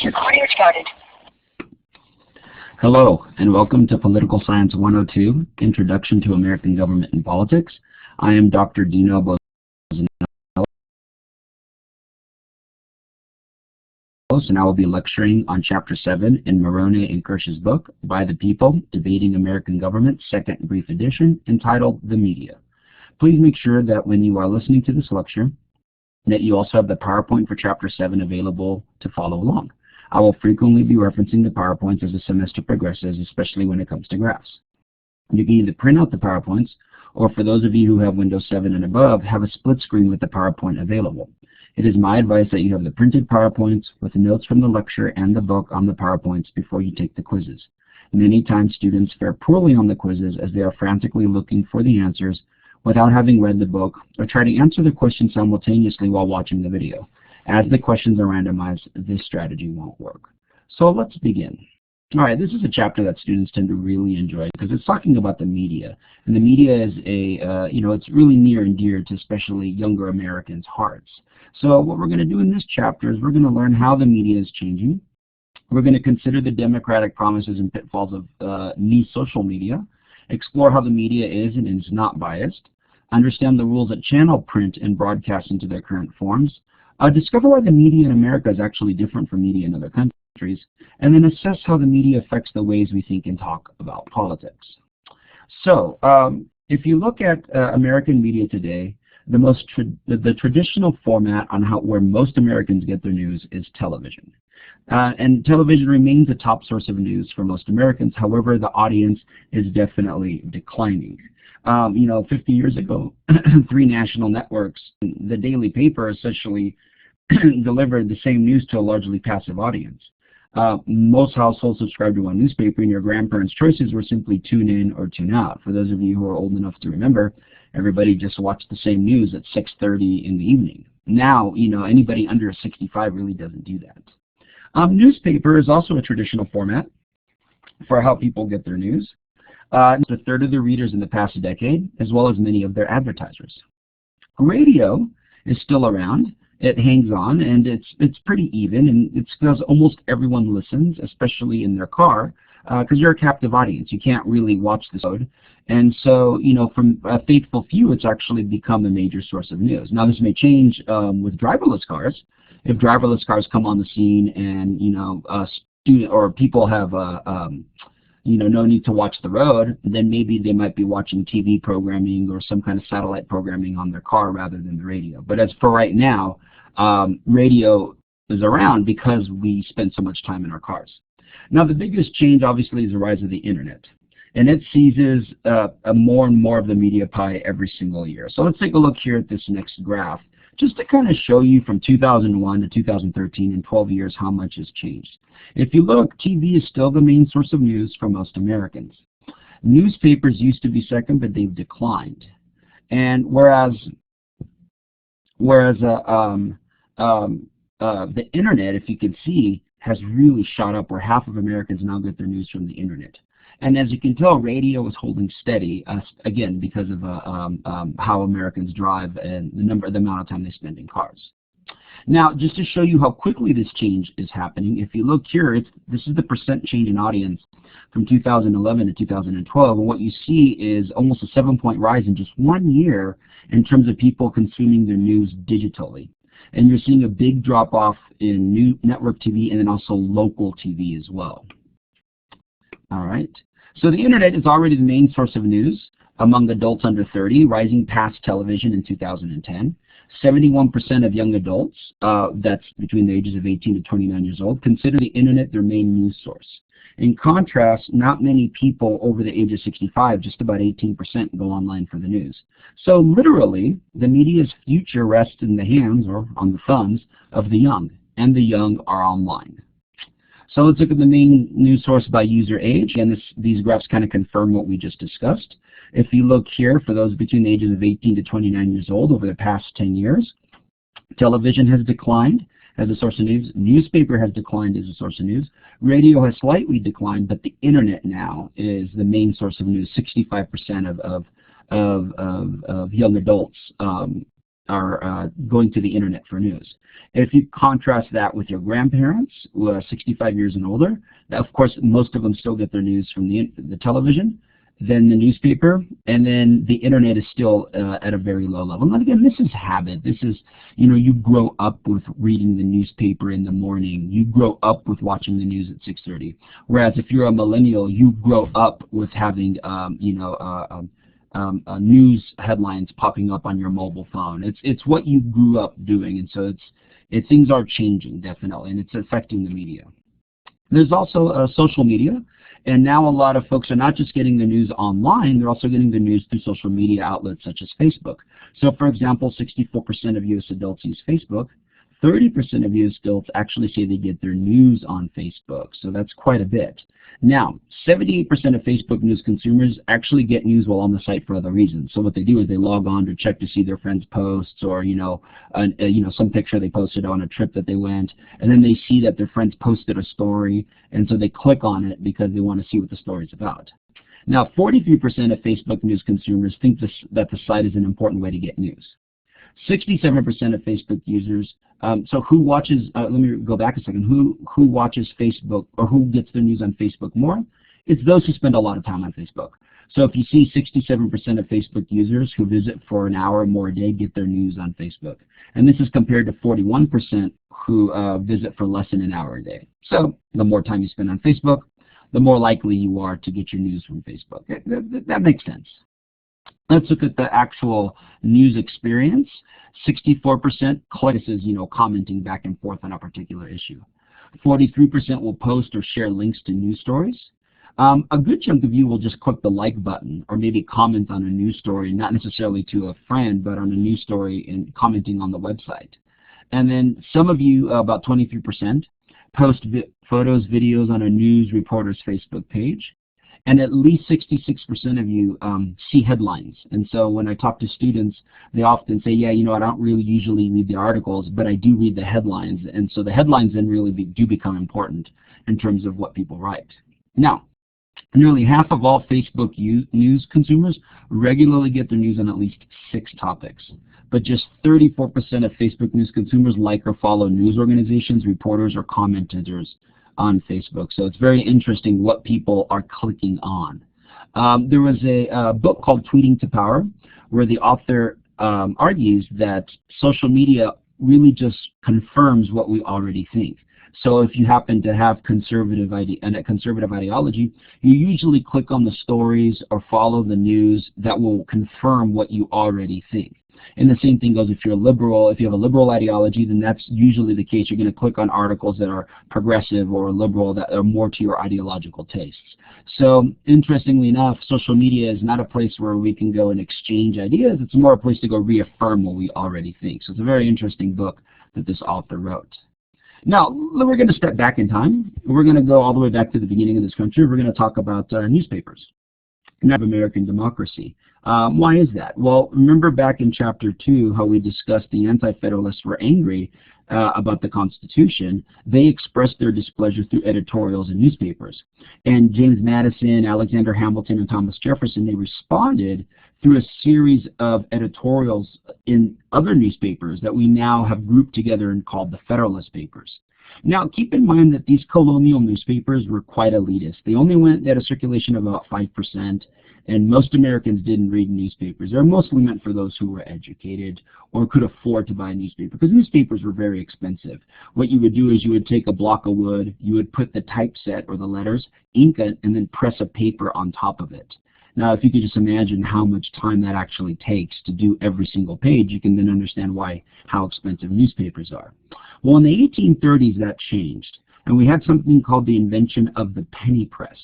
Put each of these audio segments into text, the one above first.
Recording started. Hello, and welcome to Political Science 102, Introduction to American Government and Politics. I am Dr. Dino Bosanello, and I will be lecturing on Chapter 7 in Morone and Kirsch's book, By the People, Debating American Government, second brief edition, entitled The Media. Please make sure that when you are listening to this lecture, that you also have the PowerPoint for Chapter 7 available to follow along. I will frequently be referencing the PowerPoints as the semester progresses, especially when it comes to graphs. You can either print out the PowerPoints, or for those of you who have Windows 7 and above, have a split screen with the PowerPoint available. It is my advice that you have the printed PowerPoints with notes from the lecture and the book on the PowerPoints before you take the quizzes. Many times students fare poorly on the quizzes as they are frantically looking for the answers without having read the book, or try to answer the question simultaneously while watching the video. As the questions are randomized, this strategy won't work. So let's begin. All right, this is a chapter that students tend to really enjoy because it's talking about the media. And the media is it's really near and dear to especially younger Americans' hearts. So what we're going to do in this chapter is we're going to learn how the media is changing. We're going to consider the democratic promises and pitfalls of new social media, explore how the media is and is not biased, understand the rules that channel print and broadcast into their current forms, discover why the media in America is actually different from media in other countries, and then assess how the media affects the ways we think and talk about politics. So, if you look at American media today, the traditional format on where most Americans get their news is television. And television remains a top source of news for most Americans. However, the audience is definitely declining. 50 years ago, 3 national networks, the daily paper essentially delivered the same news to a largely passive audience. Most households subscribed to one newspaper, and your grandparents' choices were simply tune in or tune out. For those of you who are old enough to remember, everybody just watched the same news at 6:30 in the evening. Now, anybody under 65 really doesn't do that. Newspaper is also a traditional format for how people get their news. It's a third of the readers in the past decade, as well as many of their advertisers. Radio is still around. It hangs on, and it's pretty even, and it's because almost everyone listens, especially in their car, because you're a captive audience. You can't really watch the show. And so, from a faithful few, it's actually become a major source of news. Now, this may change with driverless cars. If driverless cars come on the scene and, people have no need to watch the road, then maybe they might be watching TV programming or some kind of satellite programming on their car rather than the radio. But as for right now, radio is around because we spend so much time in our cars. Now, the biggest change, obviously, is the rise of the Internet. And it seizes more and more of the media pie every single year. So let's take a look here at this next graph, just to kind of show you from 2001 to 2013, in 12 years, how much has changed. If you look, TV is still the main source of news for most Americans. Newspapers used to be second, but they've declined. And whereas the Internet, if you can see, has really shot up, where half of Americans now get their news from the Internet. And as you can tell, radio is holding steady, again, because of how Americans drive and the amount of time they spend in cars. Now, just to show you how quickly this change is happening, if you look here, this is the percent change in audience from 2011 to 2012, and what you see is almost a 7-point rise in just 1 year in terms of people consuming their news digitally. And you're seeing a big drop-off in new network TV and then also local TV as well. All right. So the Internet is already the main source of news among adults under 30, rising past television in 2010. 71% of young adults, that's between the ages of 18 to 29 years old, consider the Internet their main news source. In contrast, not many people over the age of 65, just about 18%, go online for the news. So literally, the media's future rests in the hands, or on the thumbs, of the young, and the young are online. So let's look at the main news source by user age, and these graphs kind of confirm what we just discussed. If you look here, for those between the ages of 18 to 29 years old, over the past 10 years, television has declined as a source of news, newspaper has declined as a source of news, radio has slightly declined, but the Internet now is the main source of news. 65% of young adults are going to the internet for news. If you contrast that with your grandparents, who are 65 years and older, of course most of them still get their news from the television, then the newspaper, and then the internet is still at a very low level. And again, this is habit. This is, you grow up with reading the newspaper in the morning. You grow up with watching the news at 6:30. Whereas if you're a millennial, you grow up with having, news headlines popping up on your mobile phone. It's what you grew up doing, and so things are changing definitely, and it's affecting the media. There's also social media, and now a lot of folks are not just getting the news online, they're also getting the news through social media outlets such as Facebook. So for example, 64% of U.S. adults use Facebook. 30% of U.S. adults actually say they get their news on Facebook, so that's quite a bit. Now, 78% of Facebook news consumers actually get news while on the site for other reasons. So what they do is they log on to check to see their friends' posts, or some picture they posted on a trip that they went, and then they see that their friends posted a story, and so they click on it because they want to see what the story's about. Now, 43% of Facebook news consumers think that the site is an important way to get news. 67% of Facebook users, so who watches, let me go back a second, who watches Facebook, or who gets their news on Facebook more? It's those who spend a lot of time on Facebook. So if you see 67% of Facebook users who visit for an hour or more a day get their news on Facebook. And this is compared to 41% who visit for less than an hour a day. So the more time you spend on Facebook, the more likely you are to get your news from Facebook. That makes sense. Let's look at the actual news experience. 64% click is, commenting back and forth on a particular issue. 43% will post or share links to news stories. A good chunk of you will just click the like button or maybe comment on a news story, not necessarily to a friend, but on a news story and commenting on the website. And then some of you, about 23%, post photos, videos on a news reporter's Facebook page. And at least 66% of you see headlines. And so when I talk to students, they often say, yeah, I don't really usually read the articles, but I do read the headlines. And so the headlines then really do become important in terms of what people write. Now, nearly half of all Facebook news consumers regularly get their news on at least 6 topics. But just 34% of Facebook news consumers like or follow news organizations, reporters, or commentators on Facebook. So it's very interesting what people are clicking on. There was a book called Tweeting to Power, where the author argues that social media really just confirms what we already think. So if you happen to have a conservative ideology, you usually click on the stories or follow the news that will confirm what you already think. And the same thing goes if you're liberal. If you have a liberal ideology, then that's usually the case. You're going to click on articles that are progressive or liberal, that are more to your ideological tastes. So interestingly enough, social media is not a place where we can go and exchange ideas. It's more a place to go reaffirm what we already think. So it's a very interesting book that this author wrote. Now, we're going to step back in time. We're going to go all the way back to the beginning of this country. We're going to talk about newspapers and of American democracy. Why is that? Well, remember back in Chapter 2 how we discussed the Anti-Federalists were angry about the Constitution. They expressed their displeasure through editorials in newspapers. And James Madison, Alexander Hamilton, and Thomas Jefferson, they responded through a series of editorials in other newspapers that we now have grouped together and called the Federalist Papers. Now, keep in mind that these colonial newspapers were quite elitist. They only had a circulation of about 5%, and most Americans didn't read newspapers. They're mostly meant for those who were educated or could afford to buy a newspaper, because newspapers were very expensive. What you would do is you would take a block of wood, you would put the typeset or the letters, ink it, and then press a paper on top of it. Now, if you could just imagine how much time that actually takes to do every single page, you can then understand how expensive newspapers are. Well, in the 1830s, that changed, and we had something called the invention of the penny press.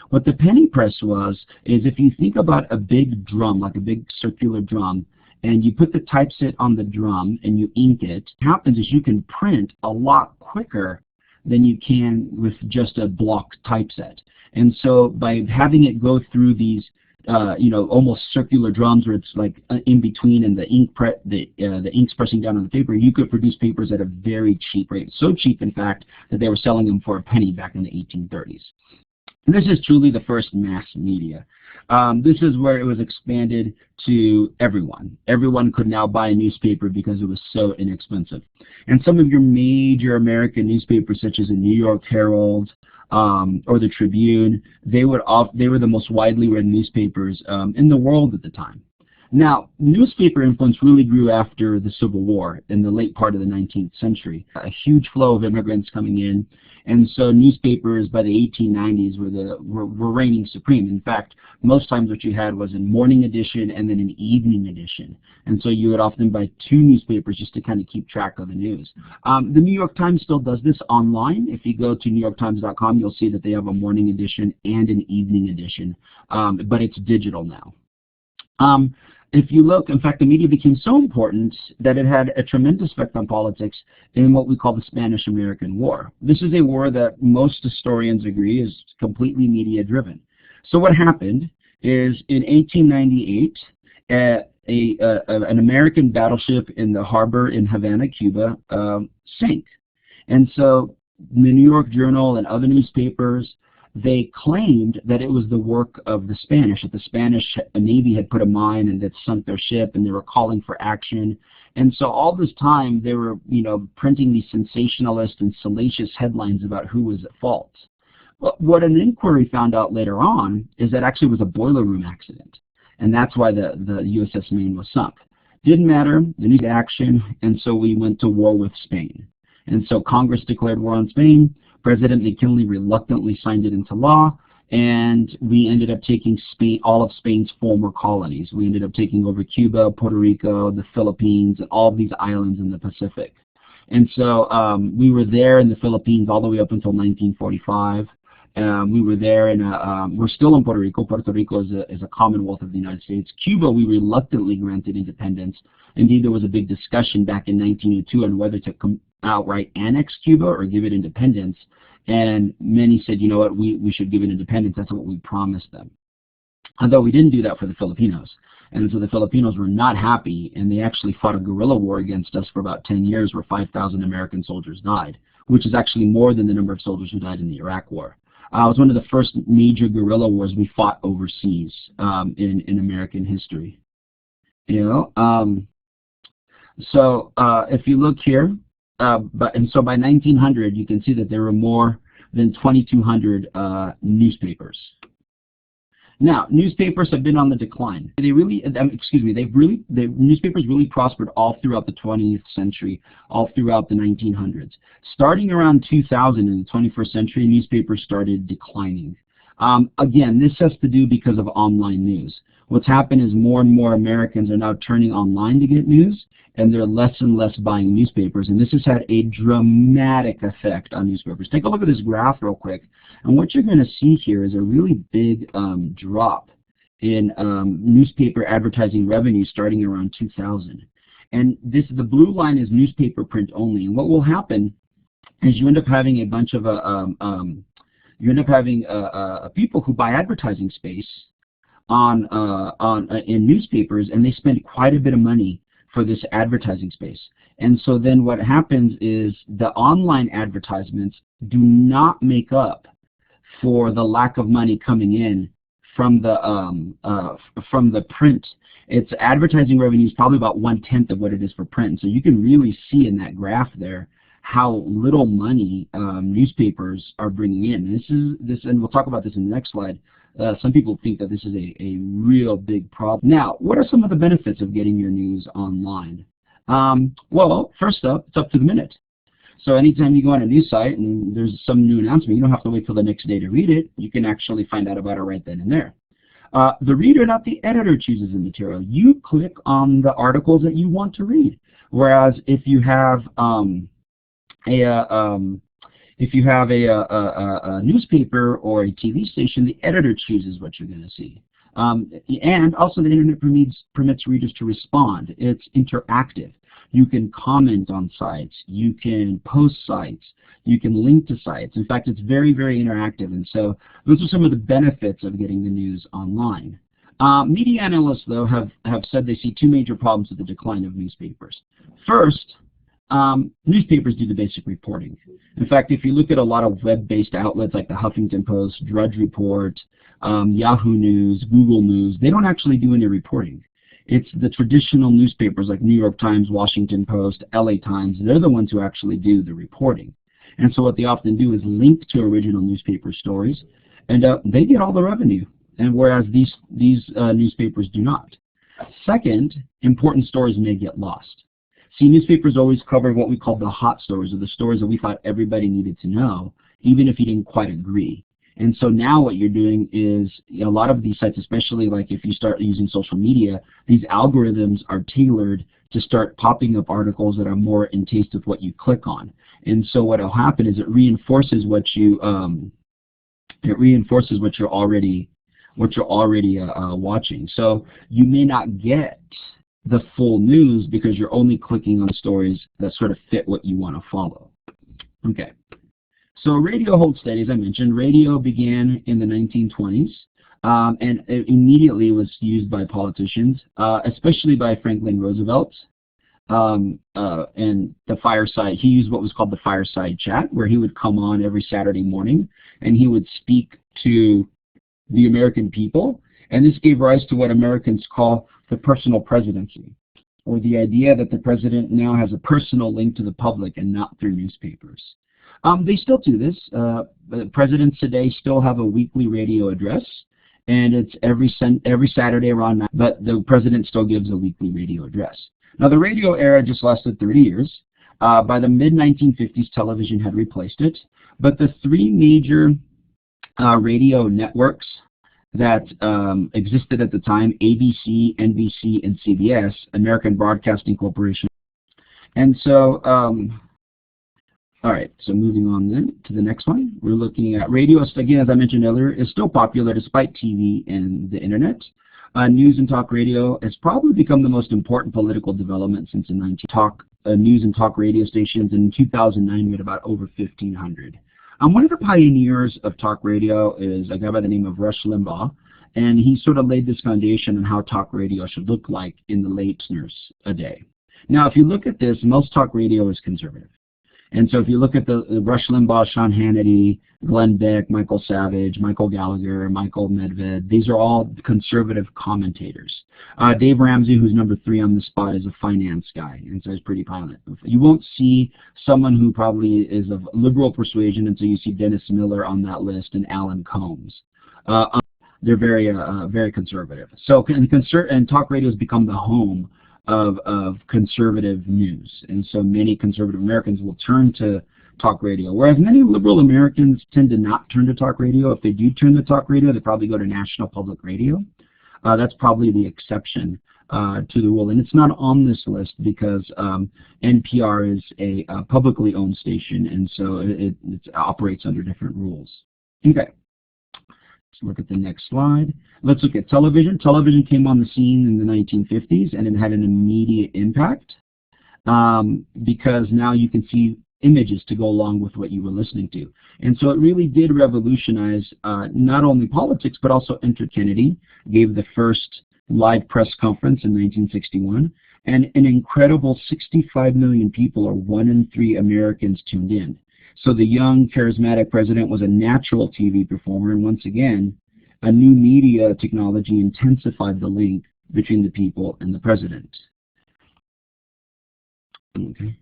What the penny press was is if you think about a big drum, like a big circular drum, and you put the typeset on the drum and you ink it, what happens is you can print a lot quicker than you can with just a block typeset. And so by having it go through these almost circular drums where it's like in between, and the ink's pressing down on the paper, you could produce papers at a very cheap rate. So cheap, in fact, that they were selling them for a penny back in the 1830s. This is truly the first mass media. This is where it was expanded to everyone. Everyone could now buy a newspaper because it was so inexpensive. And some of your major American newspapers, such as the New York Herald or the Tribune, they were the most widely read newspapers in the world at the time. Now, newspaper influence really grew after the Civil War in the late part of the 19th century. A huge flow of immigrants coming in, and so newspapers by the 1890s were reigning supreme. In fact, most times what you had was a morning edition and then an evening edition. And so you would often buy two newspapers just to kind of keep track of the news. The New York Times still does this online. If you go to newyorktimes.com, you'll see that they have a morning edition and an evening edition, but it's digital now. If you look, in fact, the media became so important that it had a tremendous effect on politics in what we call the Spanish-American War. This is a war that most historians agree is completely media-driven. So what happened is in 1898, an American battleship in the harbor in Havana, Cuba, sank. And so the New York Journal and other newspapers, they claimed that it was the work of the Spanish, that the Spanish Navy had put a mine and that sunk their ship, and they were calling for action. And so all this time they were, printing these sensationalist and salacious headlines about who was at fault. But what an inquiry found out later on is that actually it was a boiler room accident, and that's why the USS Maine was sunk. Didn't matter, they needed action, and so we went to war with Spain. And so Congress declared war on Spain. President McKinley reluctantly signed it into law, and we ended up taking Spain, all of Spain's former colonies. We ended up taking over Cuba, Puerto Rico, the Philippines, and all of these islands in the Pacific. And so we were there in the Philippines all the way up until 1945. We were there, and we're still in Puerto Rico. Puerto Rico is a commonwealth of the United States. Cuba, we reluctantly granted independence. Indeed, there was a big discussion back in 1902 on whether to outright annex Cuba or give it independence. And many said, you know what, we should give it independence. That's what we promised them. Although we didn't do that for the Filipinos. And so the Filipinos were not happy, and they actually fought a guerrilla war against us for about 10 years where 5,000 American soldiers died, which is actually more than the number of soldiers who died in the Iraq War. It was one of the first major guerrilla wars we fought overseas in American history. So if you look here, and so by 1900, you can see that there were more than 2,200 newspapers. Now, newspapers have been on the decline. Newspapers really prospered all throughout the 20th century, all throughout the 1900s. Starting around 2000 in the 21st century, newspapers started declining. Again, this has to do because of online news. What's happened is more and more Americans are now turning online to get news, and they're less and less buying newspapers, and this has had a dramatic effect on newspapers. Take a look at this graph real quick, and what you're going to see here is a really big drop in newspaper advertising revenue starting around 2000. And the blue line is newspaper print only, and what will happen is you end up having a bunch of people who buy advertising space in newspapers, and they spend quite a bit of money for this advertising space. And so then what happens is the online advertisements do not make up for the lack of money coming in from the print. Its advertising revenue is probably about 1/10 of what it is for print. So you can really see in that graph there how little money newspapers are bringing in. And we'll talk about this in the next slide. Some people think that this is a real big problem. Now, what are some of the benefits of getting your news online? Well, first up, it's up to the minute. So anytime you go on a news site and there's some new announcement, you don't have to wait till the next day to read it. You can actually find out about it right then and there. The reader, not the editor, chooses the material. You click on the articles that you want to read. Whereas if you have a newspaper or a TV station, the editor chooses what you're going to see. And also the internet permits readers to respond. It's interactive. You can comment on sites. You can post sites. You can link to sites. In fact, it's very, very interactive. And so those are some of the benefits of getting the news online. Media analysts, though, have said they see two major problems with the decline of newspapers. First, Newspapers do the basic reporting. In fact, if you look at a lot of web-based outlets like the Huffington Post, Drudge Report, Yahoo News, Google News, they don't actually do any reporting. It's the traditional newspapers like New York Times, Washington Post, LA Times, they're the ones who actually do the reporting. And so what they often do is link to original newspaper stories, and they get all the revenue, and whereas these newspapers do not. Second, important stories may get lost. See, newspapers always cover what we call the hot stories, or the stories that we thought everybody needed to know, even if you didn't quite agree. And so now what you're doing is, a lot of these sites, especially like if you start using social media, these algorithms are tailored to start popping up articles that are more in taste with what you click on. And so what will happen is it reinforces what you're already watching. So you may not get the full news because you're only clicking on stories that sort of fit what you want to follow. Okay. So radio holds steady, as I mentioned. Radio began in the 1920s, and it immediately was used by politicians, especially by Franklin Roosevelt. And the fireside, he used what was called the fireside chat, where he would come on every Saturday morning, and he would speak to the American people. And this gave rise to what Americans call the personal presidency, or the idea that the president now has a personal link to the public and not through newspapers. They still do this. The presidents today still have a weekly radio address, and it's every Saturday around 9, but the president still gives a weekly radio address. Now, the radio era just lasted 30 years. By the mid-1950s, television had replaced it, but the three major radio networks that existed at the time, ABC, NBC, and CBS, American Broadcasting Corporation. And so, all right, so moving on then to the next one. We're looking at radio, again, as I mentioned earlier, is still popular despite TV and the internet. News and talk radio has probably become the most important political development since the 19th. News and talk radio stations in 2009 we had about over 1,500. One of the pioneers of talk radio is a guy by the name of Rush Limbaugh, and he sort of laid this foundation on how talk radio should look like in the late listeners a day. Now, if you look at this, most talk radio is conservative. And so if you look at the Rush Limbaugh, Sean Hannity, Glenn Beck, Michael Savage, Michael Gallagher, Michael Medved, these are all conservative commentators. Dave Ramsey, who's number 3 on the spot, is a finance guy, and so he's pretty violent. You won't see someone who probably is of liberal persuasion until you see Dennis Miller on that list and Alan Combs. They're very conservative. So and talk radio has become the home of conservative news, and so many conservative Americans will turn to talk radio, whereas many liberal Americans tend to not turn to talk radio. If they do turn to talk radio, they probably go to National Public Radio. That's probably the exception to the rule, and it's not on this list because NPR is a publicly owned station, and so it operates under different rules. Okay. Let's look at the next slide. Let's look at television. Television came on the scene in the 1950s, and it had an immediate impact because now you can see images to go along with what you were listening to. And so it really did revolutionize not only politics, but also Kennedy gave the first live press conference in 1961, and an incredible 65 million people, or 1 in 3 Americans, tuned in. So the young, charismatic president was a natural TV performer, and once again, a new media technology intensified the link between the people and the president. Okay.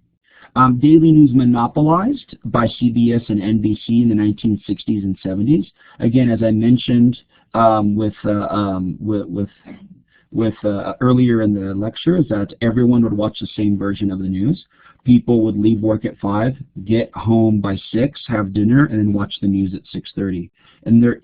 Daily news monopolized by CBS and NBC in the 1960s and 70s. Again, as I mentioned earlier in the lecture, is that everyone would watch the same version of the news. People would leave work at 5, get home by 6, have dinner, and then watch the news at 6:30. And there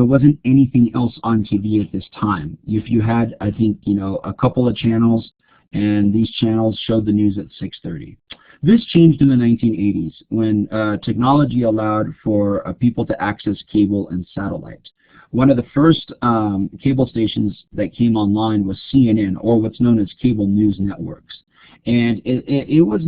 wasn't anything else on TV at this time. If you had, I think, a couple of channels, and these channels showed the news at 6:30. This changed in the 1980s when technology allowed for people to access cable and satellite. One of the first cable stations that came online was CNN, or what's known as cable news networks. And it was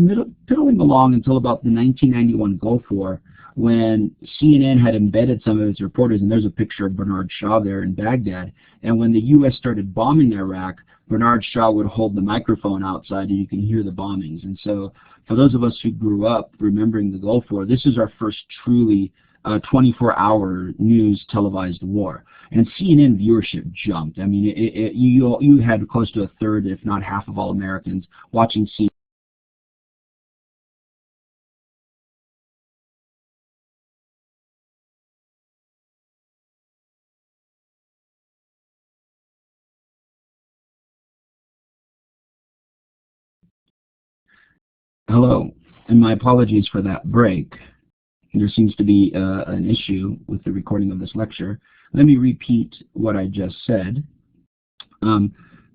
piddling along until about the 1991 Gulf War, when CNN had embedded some of its reporters, and there's a picture of Bernard Shaw there in Baghdad, and when the U.S. started bombing Iraq, Bernard Shaw would hold the microphone outside and you can hear the bombings. And so for those of us who grew up remembering the Gulf War, this is our first truly 24-hour news televised war. And CNN viewership jumped. I mean, you had close to a third, if not half of all Americans watching CNN. Hello, and my apologies for that break. There seems to be an issue with the recording of this lecture. Let me repeat what I just said.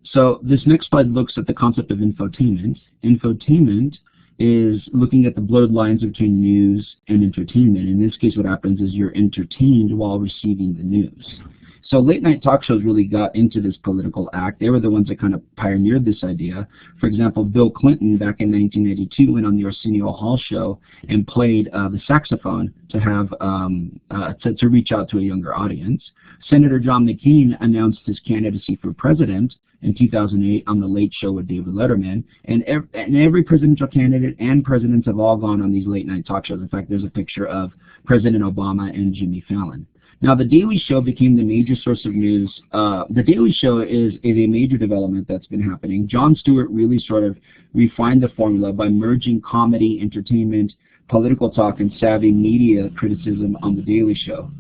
So this next slide looks at the concept of infotainment. Infotainment is looking at the blurred lines between news and entertainment. In this case, what happens is you're entertained while receiving the news. So late night talk shows really got into this political act. They were the ones that kind of pioneered this idea. For example, Bill Clinton back in 1992 went on the Arsenio Hall show and played the saxophone to have to reach out to a younger audience. Senator John McCain announced his candidacy for president in 2008 on The Late Show with David Letterman, and every presidential candidate and presidents have all gone on these late night talk shows. In fact, there's a picture of President Obama and Jimmy Fallon. Now, The Daily Show became the major source of news. The Daily Show is a major development that's been happening. Jon Stewart really sort of refined the formula by merging comedy, entertainment, political talk, and savvy media criticism on The Daily Show.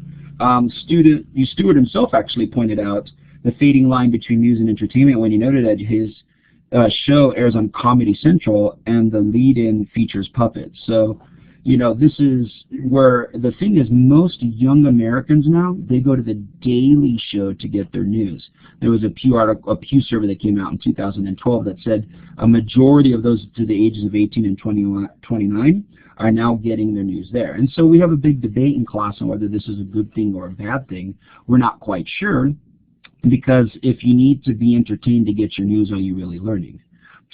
Stewart himself actually pointed out the fading line between news and entertainment when he noted that his show airs on Comedy Central and the lead-in features puppets. So, you know, this is where the thing is, most young Americans now, they go to The Daily Show to get their news. There was a Pew survey that came out in 2012 that said a majority of those to the ages of 18 and 29 are now getting their news there. And so we have a big debate in class on whether this is a good thing or a bad thing. We're not quite sure, because if you need to be entertained to get your news, are you really learning?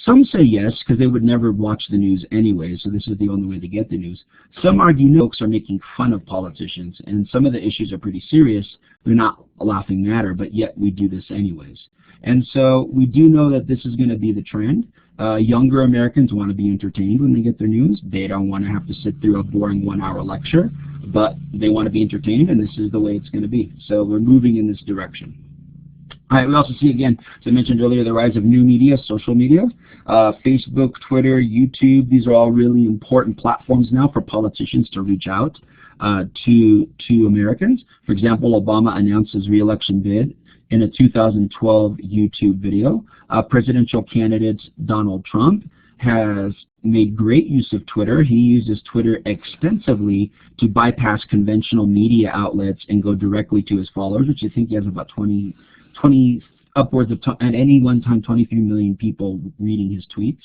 Some say yes, because they would never watch the news anyway, so this is the only way to get the news. Some argue no, folks are making fun of politicians, and some of the issues are pretty serious. They're not a laughing matter, but yet we do this anyways. And so we do know that this is going to be the trend. Younger Americans want to be entertained when they get their news. They don't want to have to sit through a boring one-hour lecture, but they want to be entertained, and this is the way it's going to be. So we're moving in this direction. All right, we also see, again, as I mentioned earlier, the rise of new media, social media. Facebook, Twitter, YouTube, these are all really important platforms now for politicians to reach out to Americans. For example, Obama announced his re-election bid in a 2012 YouTube video. Presidential candidate Donald Trump has made great use of Twitter. He uses Twitter extensively to bypass conventional media outlets and go directly to his followers, which I think he has about 20 upwards of, at any one time, 23 million people reading his tweets.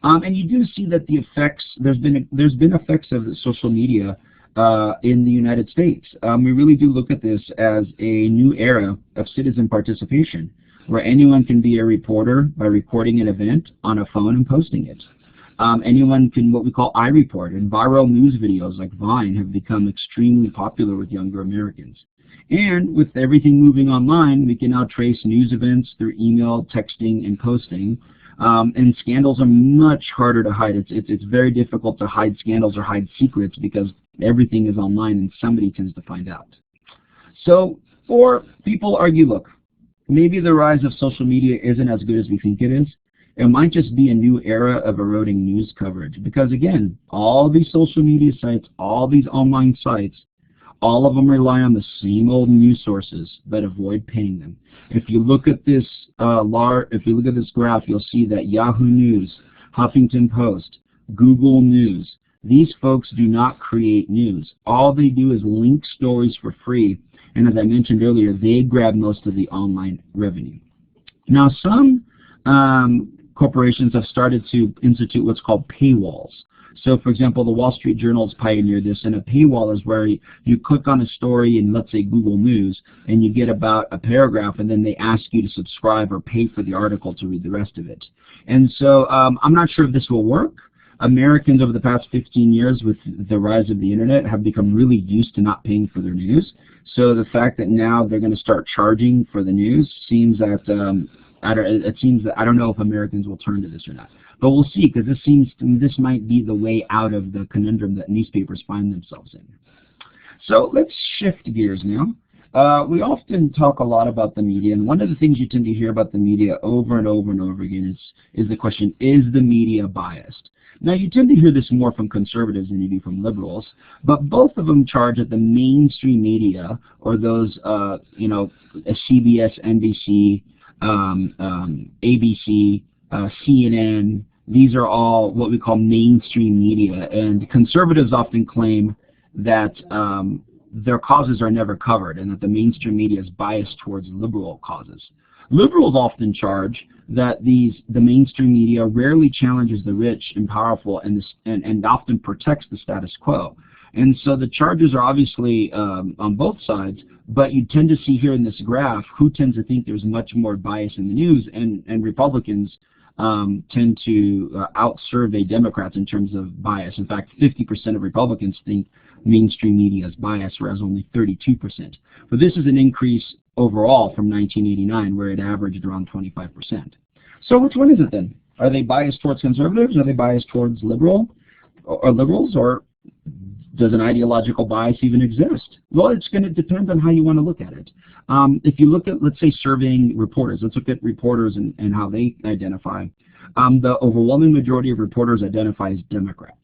And you do see that the effects, there's been effects of social media in the United States. We really do look at this as a new era of citizen participation, where anyone can be a reporter by recording an event on a phone and posting it. Anyone can, what we call iReport, and viral news videos like Vine have become extremely popular with younger Americans. And with everything moving online, we can now trace news events through email, texting, and posting. And scandals are much harder to hide. It's very difficult to hide scandals or hide secrets because everything is online and somebody tends to find out. So, or people argue, look, maybe the rise of social media isn't as good as we think it is. It might just be a new era of eroding news coverage. Because again, all these social media sites, all these online sites, all of them rely on the same old news sources but avoid paying them. If you look at this graph, you'll see that Yahoo News, Huffington Post, Google News, these folks do not create news. All they do is link stories for free, and as I mentioned earlier, they grab most of the online revenue. Now, some corporations have started to institute what's called paywalls. So, for example, the Wall Street Journal has pioneered this, and a paywall is where you click on a story in, let's say, Google News, and you get about a paragraph, and then they ask you to subscribe or pay for the article to read the rest of it. And so I'm not sure if this will work, Americans over the past 15 years with the rise of the internet have become really used to not paying for their news. So the fact that now they're going to start charging for the news seems that I don't know if Americans will turn to this or not. But we'll see, because this might be the way out of the conundrum that newspapers find themselves in. So let's shift gears now. We often talk a lot about the media, and one of the things you tend to hear about the media over and over and over again is the question, is the media biased? Now, you tend to hear this more from conservatives than you do from liberals, but both of them charge that the mainstream media, or those, CBS, NBC, ABC, CNN, these are all what we call mainstream media, and conservatives often claim that their causes are never covered and that the mainstream media is biased towards liberal causes. Liberals often charge that the mainstream media rarely challenges the rich and powerful and often protects the status quo. And so the charges are obviously on both sides, but you tend to see here in this graph who tends to think there's much more bias in the news, and Republicans tend to out-survey Democrats in terms of bias. In fact, 50% of Republicans think mainstream media is biased, whereas only 32%. But this is an increase overall from 1989, where it averaged around 25%. So which one is it then? Are they biased towards conservatives? Are they biased towards liberals? Or does an ideological bias even exist? Well, it's going to depend on how you want to look at it. If you look at, let's say, surveying reporters, let's look at reporters and how they identify. The overwhelming majority of reporters identify as Democrats.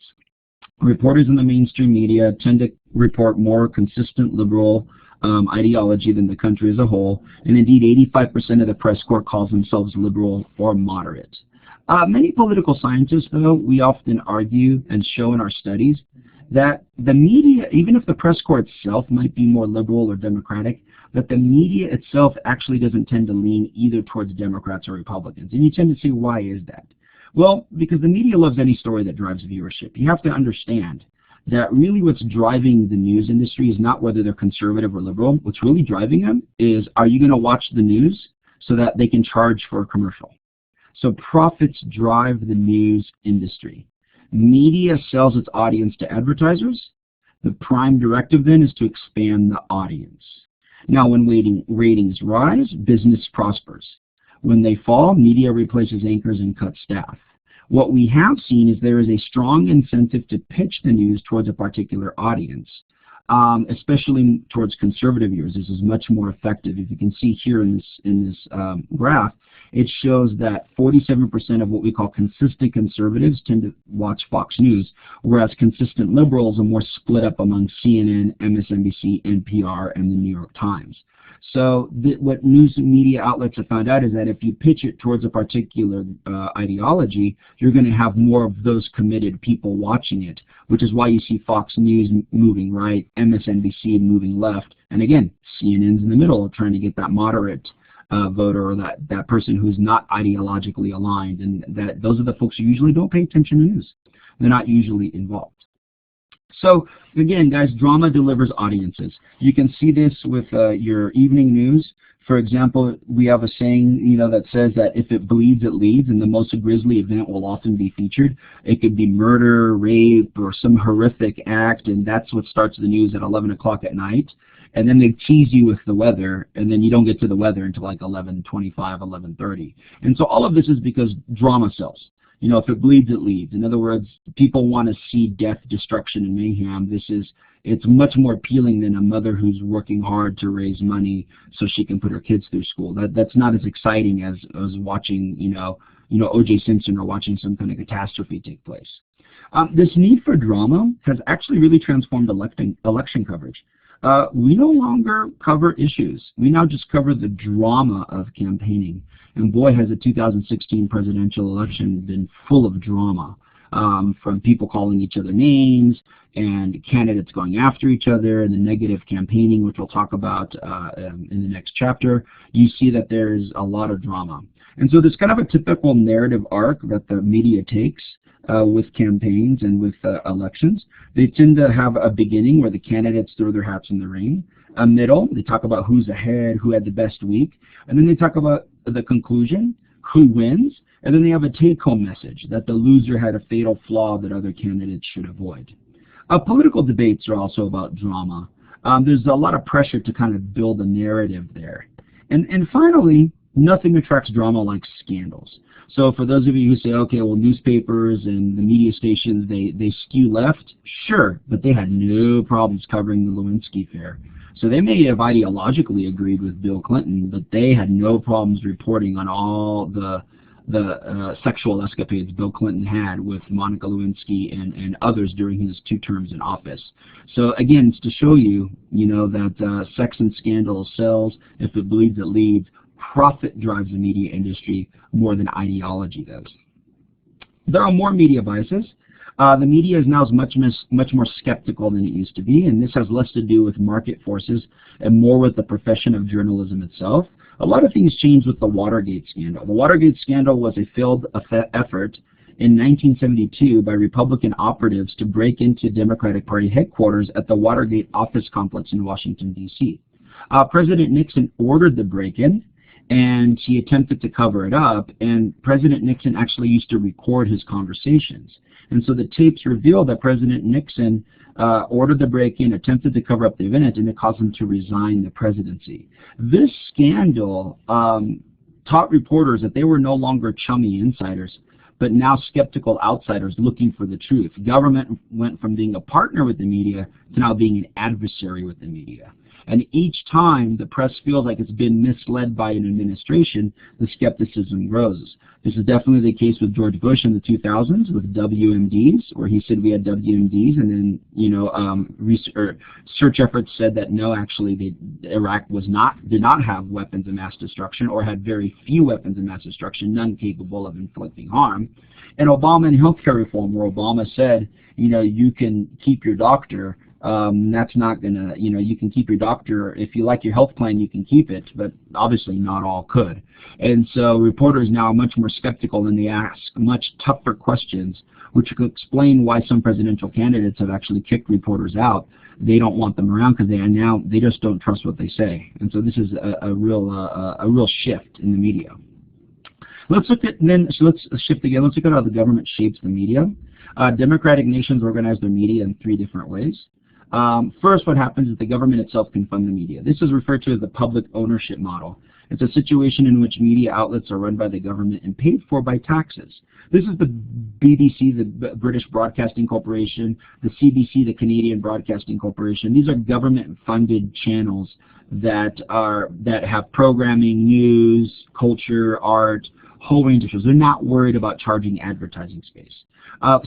Reporters in the mainstream media tend to report more consistent liberal ideology than the country as a whole, and indeed 85% of the press corps calls themselves liberal or moderate. Many political scientists, though, we often argue and show in our studies that the media, even if the press corps itself might be more liberal or democratic, that the media itself actually doesn't tend to lean either towards Democrats or Republicans. And you tend to see, why is that? Well, because the media loves any story that drives viewership. You have to understand that really what's driving the news industry is not whether they're conservative or liberal. What's really driving them is, are you going to watch the news so that they can charge for a commercial? So profits drive the news industry. Media sells its audience to advertisers. The prime directive then is to expand the audience. Now, when ratings rise, business prospers. When they fall, media replaces anchors and cuts staff. What we have seen is there is a strong incentive to pitch the news towards a particular audience, especially towards conservative viewers. This is much more effective. If you can see here in this graph, it shows that 47% of what we call consistent conservatives tend to watch Fox News, whereas consistent liberals are more split up among CNN, MSNBC, NPR, and the New York Times. So what news media outlets have found out is that if you pitch it towards a particular ideology, you're going to have more of those committed people watching it, which is why you see Fox News moving right, MSNBC moving left, and again, CNN's in the middle trying to get that moderate voter, or that person who's not ideologically aligned, and those are the folks who usually don't pay attention to news. They're not usually involved. So again, guys, drama delivers audiences. You can see this with your evening news. For example, we have a saying, that says that if it bleeds, it leads, and the most grisly event will often be featured. It could be murder, rape, or some horrific act, and that's what starts the news at 11 o'clock at night. And then they tease you with the weather, and then you don't get to the weather until like 11:25, 11:30. And so all of this is because drama sells. If it bleeds, it leads. In other words, people want to see death, destruction, and mayhem. It's much more appealing than a mother who's working hard to raise money so she can put her kids through school. That's not as exciting as watching, O.J. Simpson, or watching some kind of catastrophe take place. This need for drama has actually really transformed election coverage. We no longer cover issues. We now just cover the drama of campaigning. And boy, has the 2016 presidential election been full of drama, from people calling each other names and candidates going after each other, and the negative campaigning, which we'll talk about in the next chapter. You see that there's a lot of drama. And so there's kind of a typical narrative arc that the media takes with campaigns and with elections. They tend to have a beginning where the candidates throw their hats in the ring. A middle, they talk about who's ahead, who had the best week. And then they talk about the conclusion, who wins. And then they have a take-home message that the loser had a fatal flaw that other candidates should avoid. Political debates are also about drama. There's a lot of pressure to kind of build a narrative there. And finally, nothing attracts drama like scandals. So for those of you who say, okay, well, newspapers and the media stations, they skew left, sure, but they had no problems covering the Lewinsky affair. So they may have ideologically agreed with Bill Clinton, but they had no problems reporting on all the sexual escapades Bill Clinton had with Monica Lewinsky and others during his 2 terms in office. So again, it's to show you, that sex and scandal sells if it bleeds, it leads. Profit drives the media industry more than ideology does. There are more media biases. The media is now much more skeptical than it used to be, and this has less to do with market forces and more with the profession of journalism itself. A lot of things changed with the Watergate scandal. The Watergate scandal was a failed effort in 1972 by Republican operatives to break into Democratic Party headquarters at the Watergate office complex in Washington, D.C. President Nixon ordered the break-in, and he attempted to cover it up, and President Nixon actually used to record his conversations. And so the tapes reveal that President Nixon ordered the break-in, attempted to cover up the event, and it caused him to resign the presidency. This scandal taught reporters that they were no longer chummy insiders, but now skeptical outsiders looking for the truth. Government went from being a partner with the media to now being an adversary with the media. And each time the press feels like it's been misled by an administration, the skepticism grows. This is definitely the case with George Bush in the 2000s with WMDs, where he said we had WMDs, and then search efforts said that no, actually Iraq did not have weapons of mass destruction, or had very few weapons of mass destruction, none capable of inflicting harm. And Obama and healthcare reform, where Obama said, you can keep your doctor. That's not gonna, you can keep your doctor. If you like your health plan, you can keep it, but obviously not all could. And so reporters now are much more skeptical, and they ask much tougher questions, which could explain why some presidential candidates have actually kicked reporters out. They don't want them around because they just don't trust what they say. And so this is a real shift in the media. Let's shift again. Let's look at how the government shapes the media. Democratic nations organize their media in 3 different ways. First, what happens is the government itself can fund the media. This is referred to as the public ownership model. It's a situation in which media outlets are run by the government and paid for by taxes. This is the BBC, the British Broadcasting Corporation, the CBC, the Canadian Broadcasting Corporation. These are government-funded channels that have programming, news, culture, art, whole range of shows. They're not worried about charging advertising space.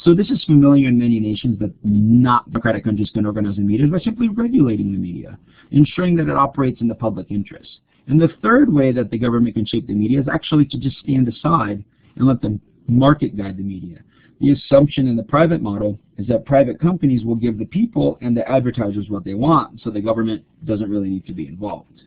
So this is familiar in many nations, but not democratic countries can organize the media by simply regulating the media, ensuring that it operates in the public interest. And the third way that the government can shape the media is actually to just stand aside and let the market guide the media. The assumption in the private model is that private companies will give the people and the advertisers what they want, so the government doesn't really need to be involved.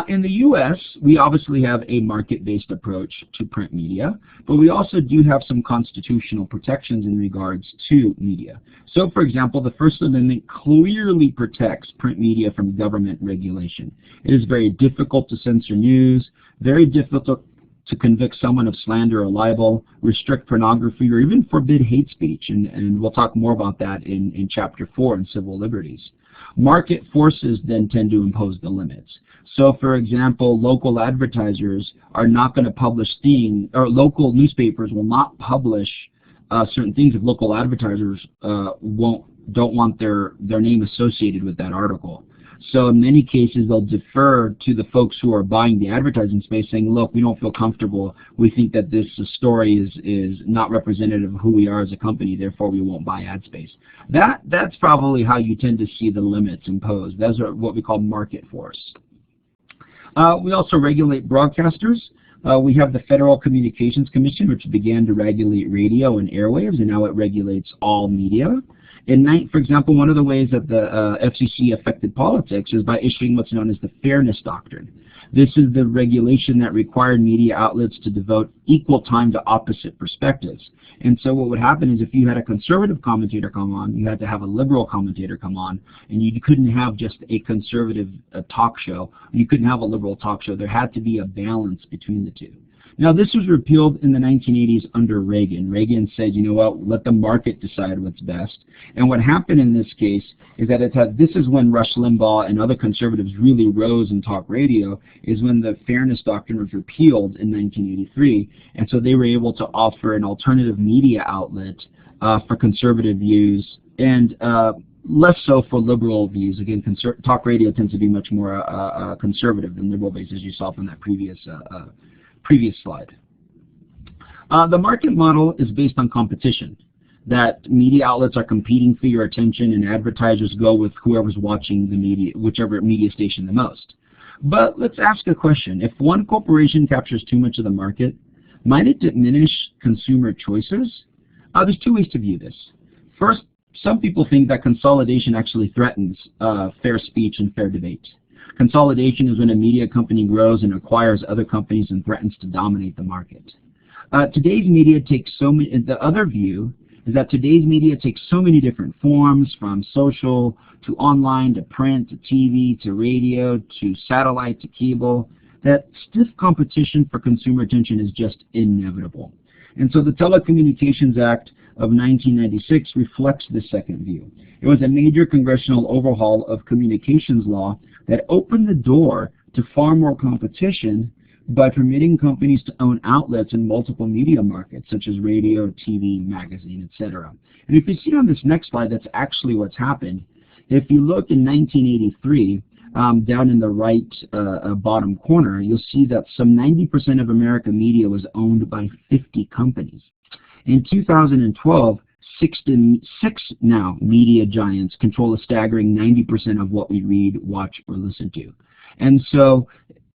In the U.S., we obviously have a market-based approach to print media, but we also do have some constitutional protections in regards to media. So, for example, the First Amendment clearly protects print media from government regulation. It is very difficult to censor news, very difficult to convict someone of slander or libel, restrict pornography, or even forbid hate speech, and we'll talk more about that in Chapter 4 in Civil Liberties. Market forces then tend to impose the limits. So, for example, local advertisers are not going to publish things, or local newspapers will not publish certain things if local advertisers don't want their name associated with that article. So in many cases, they'll defer to the folks who are buying the advertising space, saying, look, we don't feel comfortable. We think that this story is not representative of who we are as a company, therefore we won't buy ad space. That's probably how you tend to see the limits imposed. Those are what we call market force. We also regulate broadcasters. We have the Federal Communications Commission, which began to regulate radio and airwaves, and now it regulates all media. For example, one of the ways that the FCC affected politics is by issuing what's known as the Fairness Doctrine. This is the regulation that required media outlets to devote equal time to opposite perspectives. And so what would happen is if you had a conservative commentator come on, you had to have a liberal commentator come on, and you couldn't have just a conservative talk show. You couldn't have a liberal talk show. There had to be a balance between the two. Now, this was repealed in the 1980s under Reagan. Reagan said, you know what, let the market decide what's best. And what happened in this case is that this is when Rush Limbaugh and other conservatives really rose in talk radio, is when the Fairness Doctrine was repealed in 1983. And so they were able to offer an alternative media outlet for conservative views and less so for liberal views. Again, talk radio tends to be much more conservative than liberal-based, as you saw from that previous slide. The market model is based on competition, that media outlets are competing for your attention and advertisers go with whoever's watching the media, whichever media station the most. But let's ask a question. If one corporation captures too much of the market, might it diminish consumer choices? There's two ways to view this. First, some people think that consolidation actually threatens fair speech and fair debate. Consolidation is when a media company grows and acquires other companies and threatens to dominate the market. Today's media takes so many, the other view is that today's media takes so many different forms, from social to online to print to TV to radio to satellite to cable, that stiff competition for consumer attention is just inevitable. And so the Telecommunications Act of 1996 reflects this second view. It was a major congressional overhaul of communications law that opened the door to far more competition by permitting companies to own outlets in multiple media markets, such as radio, TV, magazine, etc. And if you see on this next slide, that's actually what's happened. If you look in 1983, down in the right bottom corner, you'll see that some 90% of American media was owned by 50 companies. In 2012, six now media giants control a staggering 90% of what we read, watch, or listen to. And so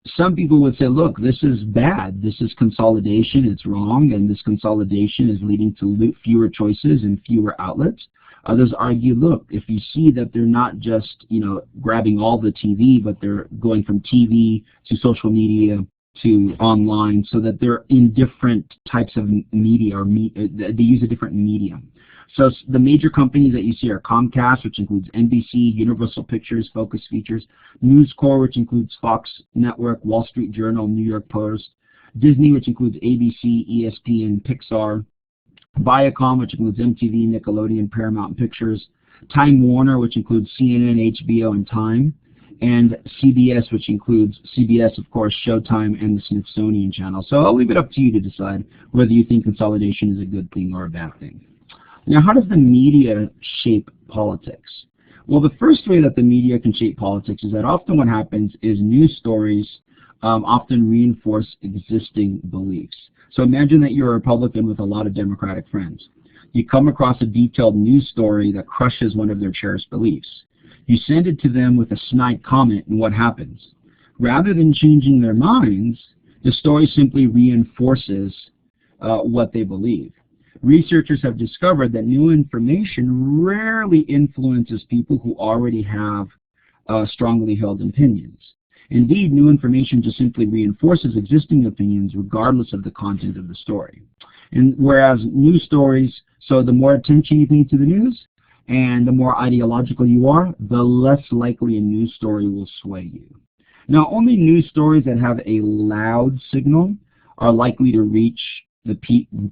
some people would say, look, this is bad. This is consolidation. It's wrong, and this consolidation is leading to fewer choices and fewer outlets. Others argue, look, if you see that they're not just, grabbing all the TV, but they're going from TV to social media to online, so that they're in different types of media, or they use a different medium. So the major companies that you see are Comcast, which includes NBC, Universal Pictures, Focus Features, News Corp, which includes Fox Network, Wall Street Journal, New York Post, Disney, which includes ABC, ESPN, Pixar, Viacom, which includes MTV, Nickelodeon, Paramount Pictures, Time Warner, which includes CNN, HBO, and Time, and CBS, which includes CBS, of course, Showtime, and the Smithsonian Channel. So I'll leave it up to you to decide whether you think consolidation is a good thing or a bad thing. Now, how does the media shape politics? Well, the first way that the media can shape politics is that often what happens is news stories often reinforce existing beliefs. So imagine that you're a Republican with a lot of Democratic friends. You come across a detailed news story that crushes one of their cherished beliefs. You send it to them with a snide comment, and what happens? Rather than changing their minds, the story simply reinforces what they believe. Researchers have discovered that new information rarely influences people who already have strongly held opinions. Indeed, new information just simply reinforces existing opinions regardless of the content of the story. And whereas news stories, so the more attention you pay to the news and the more ideological you are, the less likely a news story will sway you. Now, only news stories that have a loud signal are likely to reach the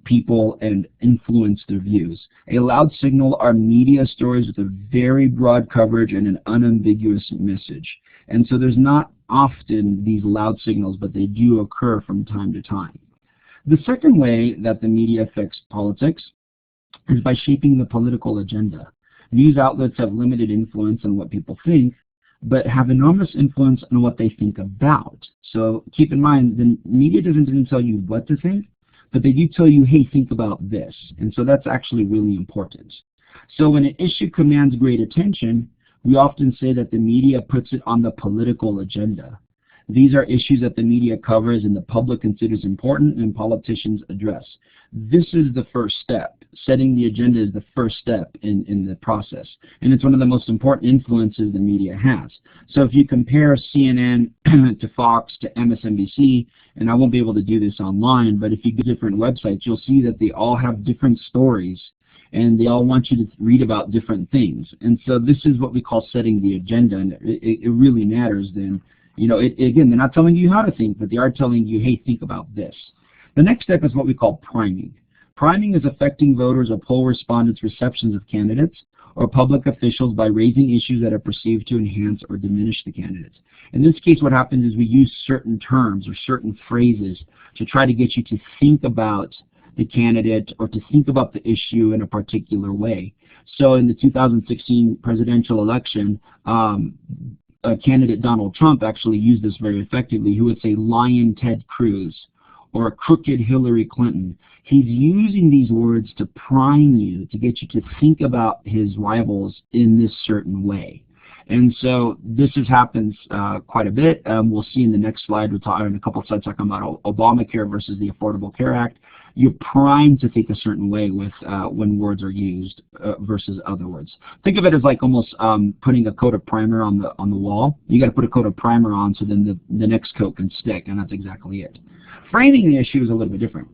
people and influence their views. A loud signal are media stories with a very broad coverage and an unambiguous message. And so there's not often these loud signals, but they do occur from time to time. The second way that the media affects politics is by shaping the political agenda. News outlets have limited influence on what people think, but have enormous influence on what they think about. So keep in mind, the media doesn't even tell you what to think, but they do tell you, hey, think about this. And so that's actually really important. So when an issue commands great attention, we often say that the media puts it on the political agenda. These are issues that the media covers and the public considers important and politicians address. This is the first step. Setting the agenda is the first step in the process. And it's one of the most important influences the media has. So if you compare CNN to Fox to MSNBC, and I won't be able to do this online, but if you go to different websites, you'll see that they all have different stories and they all want you to read about different things. And so this is what we call setting the agenda, and it really matters then. Again, they're not telling you how to think, but they are telling you, hey, think about this. The next step is what we call priming. Priming is affecting voters or poll respondents' receptions of candidates or public officials by raising issues that are perceived to enhance or diminish the candidates. In this case, what happens is we use certain terms or certain phrases to try to get you to think about the candidate or to think about the issue in a particular way. So in the 2016 presidential election, candidate Donald Trump actually used this very effectively. He would say lying Ted Cruz or a crooked Hillary Clinton. He's using these words to prime you, to get you to think about his rivals in this certain way. And so this happens quite a bit. We'll see in the next slide, we'll talk in a couple of slides talking about Obamacare versus the Affordable Care Act. You're primed to think a certain way with when words are used versus other words. Think of it as like almost putting a coat of primer on the wall. You got to put a coat of primer on so then the next coat can stick, and that's exactly it. Framing the issue is a little bit different.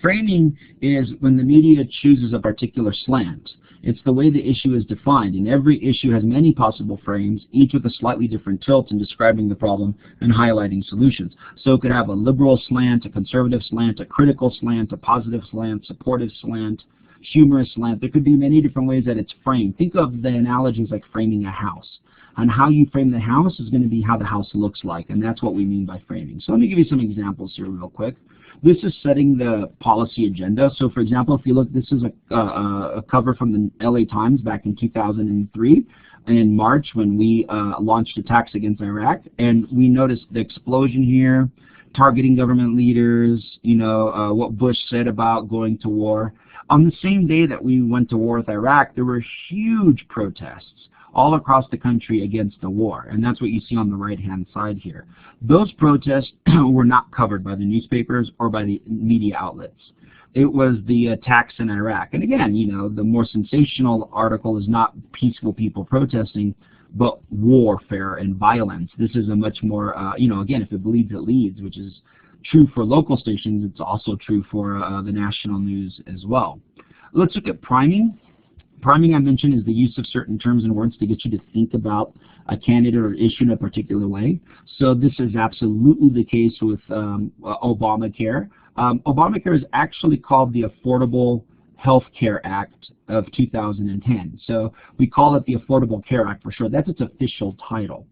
Framing is when the media chooses a particular slant. It's the way the issue is defined, and every issue has many possible frames, each with a slightly different tilt in describing the problem and highlighting solutions. So it could have a liberal slant, a conservative slant, a critical slant, a positive slant, supportive slant, humorous slant. There could be many different ways that it's framed. Think of the analogies like framing a house. And how you frame the house is going to be how the house looks like, and that's what we mean by framing. So let me give you some examples here real quick. This is setting the policy agenda. So for example, if you look, this is a cover from the LA Times back in 2003 in March when we launched attacks against Iraq. And we noticed the explosion here, targeting government leaders, what Bush said about going to war. On the same day that we went to war with Iraq, there were huge protests all across the country against the war, and that's what you see on the right-hand side here. Those protests were not covered by the newspapers or by the media outlets. It was the attacks in Iraq. And again, the more sensational article is not peaceful people protesting, but warfare and violence. This is a much more, again, if it bleeds, it leads, which is true for local stations. It's also true for the national news as well. Let's look at priming. Priming, I mentioned, is the use of certain terms and words to get you to think about a candidate or issue in a particular way. So this is absolutely the case with Obamacare. Obamacare is actually called the Affordable Health Care Act of 2010. So we call it the Affordable Care Act for sure. That's its official title.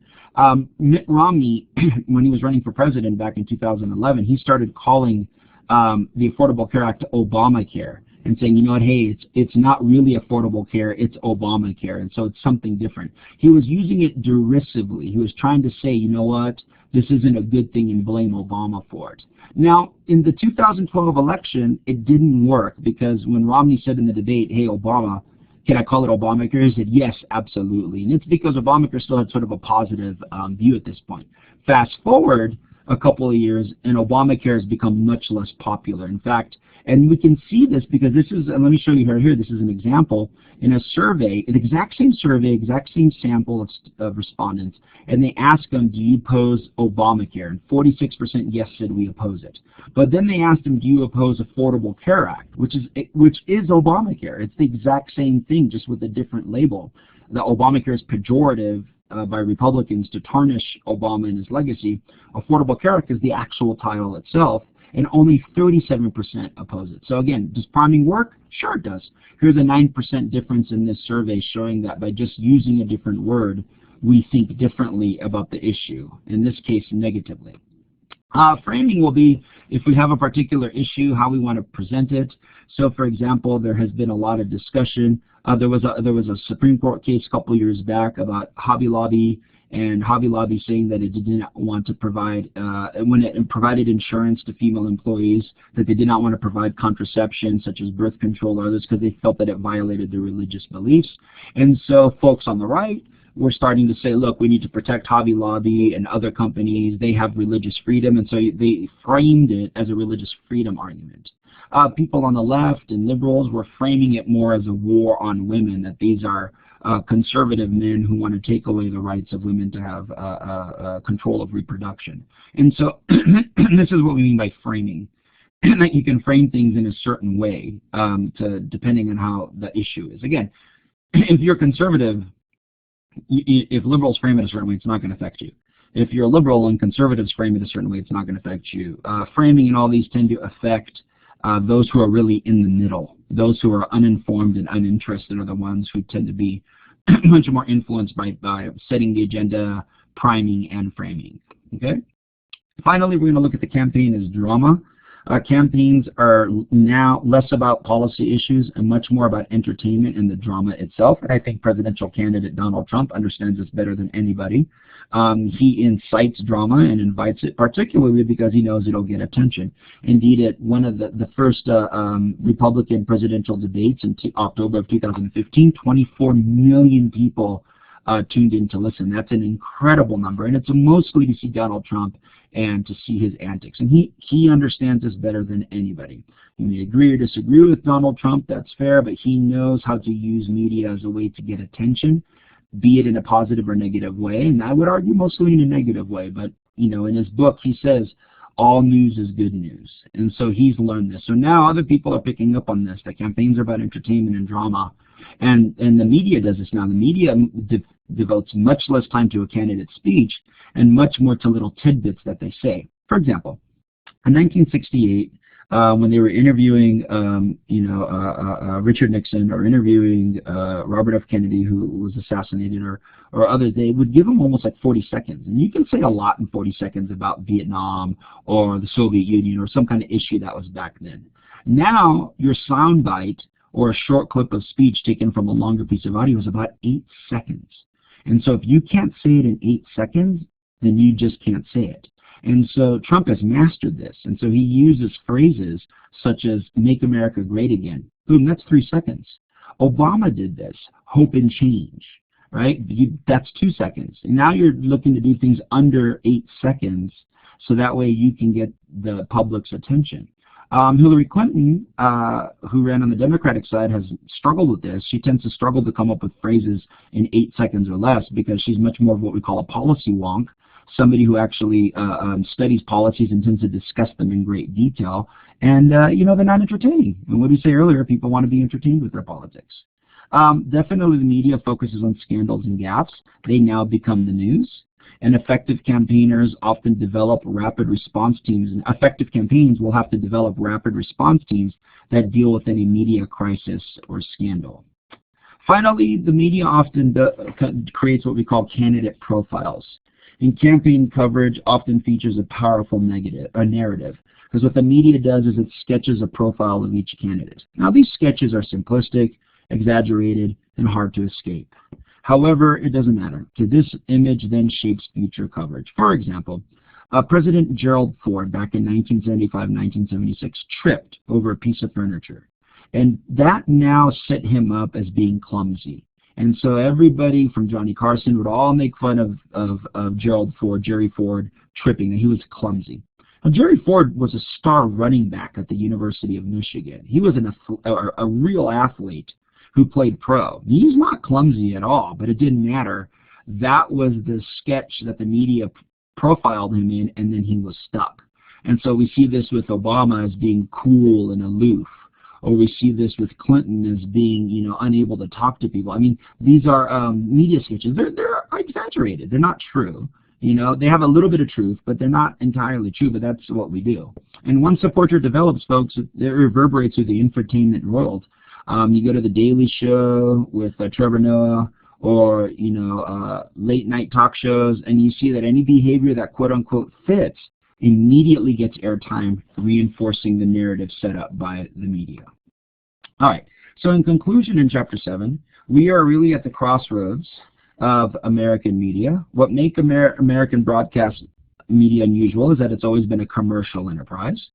Mitt Romney, when he was running for president back in 2011, he started calling the Affordable Care Act Obamacare, and saying, you know what, hey, it's not really Affordable Care, it's Obamacare, and so it's something different. He was using it derisively. He was trying to say, you know what, this isn't a good thing and blame Obama for it. Now, in the 2012 election, it didn't work because when Romney said in the debate, hey, Obama, can I call it Obamacare? He said, yes, absolutely. And it's because Obamacare still had sort of a positive view at this point. Fast forward a couple of years, and Obamacare has become much less popular. In fact, and we can see this because this is, and let me show you here, this is an example in a survey, an exact same survey, exact same sample of respondents, and they asked them, do you oppose Obamacare? And 46% yes said we oppose it. But then they asked them, do you oppose Affordable Care Act, which is Obamacare. It's the exact same thing, just with a different label. The Obamacare is pejorative by Republicans to tarnish Obama and his legacy. Affordable Care Act is the actual title itself, and only 37% oppose it. So again, does priming work? Sure it does. Here's a 9% difference in this survey showing that by just using a different word, we think differently about the issue, in this case negatively. Framing will be if we have a particular issue, how we want to present it. So for example, there has been a lot of discussion. There was a Supreme Court case a couple years back about Hobby Lobby, and Hobby Lobby saying that it did not want to provide, when it provided insurance to female employees, that they did not want to provide contraception such as birth control or others because they felt that it violated their religious beliefs. And so folks on the right were starting to say, look, we need to protect Hobby Lobby and other companies. They have religious freedom, and so they framed it as a religious freedom argument. People on the left and liberals were framing it more as a war on women, that these are conservative men who want to take away the rights of women to have control of reproduction. And so this is what we mean by framing. That you can frame things in a certain way depending on how the issue is. Again, if you're conservative, if liberals frame it a certain way, it's not going to affect you. If you're a liberal and conservatives frame it a certain way, it's not going to affect you. Framing and all these tend to affect those who are really in the middle. Those who are uninformed and uninterested are the ones who tend to be much more influenced by setting the agenda, priming, and framing. Okay. Finally, we're going to look at the campaign as drama. Campaigns are now less about policy issues and much more about entertainment and the drama itself. And I think presidential candidate Donald Trump understands this better than anybody. He incites drama and invites it, particularly because he knows it'll get attention. Indeed, at one of the first Republican presidential debates in October of 2015, 24 million people tuned in to listen. That's an incredible number, and it's mostly to see Donald Trump and to see his antics. And he understands this better than anybody. You may agree or disagree with Donald Trump, that's fair, but he knows how to use media as a way to get attention, be it in a positive or negative way, and I would argue mostly in a negative way. But, you know, in his book he says, all news is good news. And so he's learned this. So now other people are picking up on this, that campaigns are about entertainment and drama. And the media does this now. The media devotes much less time to a candidate's speech and much more to little tidbits that they say. For example, in 1968, when they were interviewing, Richard Nixon, or interviewing Robert F. Kennedy, who was assassinated, or others, they would give them almost like 40 seconds. And you can say a lot in 40 seconds about Vietnam or the Soviet Union or some kind of issue that was back then. Now, your soundbite or a short clip of speech taken from a longer piece of audio is about 8 seconds. And so if you can't say it in 8 seconds, then you just can't say it. And so Trump has mastered this. And so he uses phrases such as "Make America Great Again." Boom, that's 3 seconds. Obama did this, "Hope and Change," right? That's 2 seconds. And now you're looking to do things under 8 seconds so that way you can get the public's attention. Hillary Clinton, who ran on the Democratic side, has struggled with this. She tends to struggle to come up with phrases in 8 seconds or less because she's much more of what we call a policy wonk, somebody who actually studies policies and tends to discuss them in great detail. And, they're not entertaining. And what we say earlier, people want to be entertained with their politics. Definitely the media focuses on scandals and gaffes. They now become the news. And effective campaigners often develop rapid response teams. And effective campaigns will have to develop rapid response teams that deal with any media crisis or scandal. Finally, the media often creates what we call candidate profiles. And campaign coverage often features a powerful narrative. Because what the media does is it sketches a profile of each candidate. Now, these sketches are simplistic, exaggerated, and hard to escape. However, it doesn't matter, because this image then shapes future coverage. For example, President Gerald Ford back in 1975-1976 tripped over a piece of furniture. And that now set him up as being clumsy. And so everybody from Johnny Carson would all make fun of Gerald Ford, Jerry Ford, tripping, and he was clumsy. Now, Jerry Ford was a star running back at the University of Michigan. He was a real athlete who played pro. He's not clumsy at all, but it didn't matter. That was the sketch that the media profiled him in, and then he was stuck. And so we see this with Obama as being cool and aloof, or we see this with Clinton as being, unable to talk to people. I mean, these are media sketches. They're exaggerated. They're not true. They have a little bit of truth, but they're not entirely true, but that's what we do. And once a portrait develops, folks, it reverberates through the infotainment world. You go to the Daily Show with Trevor Noah, or late night talk shows, and you see that any behavior that quote unquote fits immediately gets airtime, reinforcing the narrative set up by the media. All right, so in conclusion, in Chapter 7, we are really at the crossroads of American media. What makes American broadcast media unusual is that it's always been a commercial enterprise,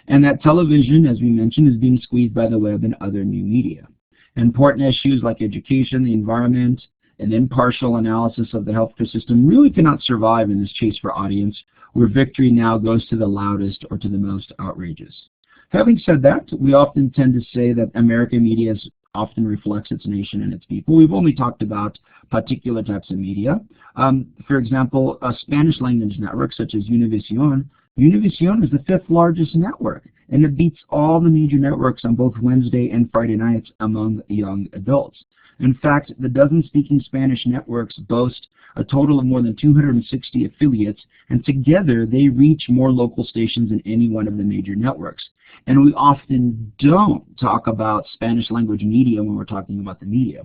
and that television, as we mentioned, is being squeezed by the web and other new media. Important issues like education, the environment, and impartial analysis of the healthcare system really cannot survive in this chase for audience, where victory now goes to the loudest or to the most outrageous. Having said that, we often tend to say that American media often reflects its nation and its people. We've only talked about particular types of media. For example, a Spanish language network such as Univision is the 5th largest network. and it beats all the major networks on both Wednesday and Friday nights among young adults. In fact, the dozen-speaking Spanish networks boast a total of more than 260 affiliates, and together they reach more local stations than any one of the major networks. And we often don't talk about Spanish language media when we're talking about the media.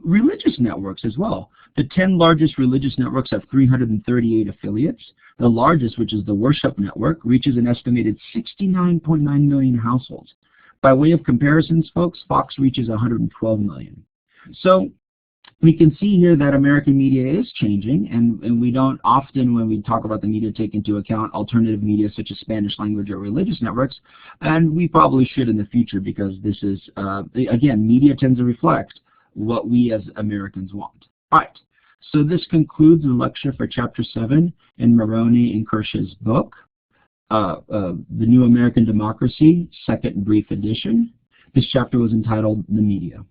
Religious networks as well. The 10 largest religious networks have 338 affiliates. The largest, which is the Worship Network, reaches an estimated 69.9 million households. By way of comparisons, folks, Fox reaches 112 million. So we can see here that American media is changing, and we don't often, when we talk about the media, take into account alternative media such as Spanish language or religious networks, and we probably should in the future, because this is, again, media tends to reflect what we as Americans want. All right, so this concludes the lecture for Chapter 7 in Maroney and Kirsch's book, The New American Democracy, Second Brief Edition. This chapter was entitled The Media.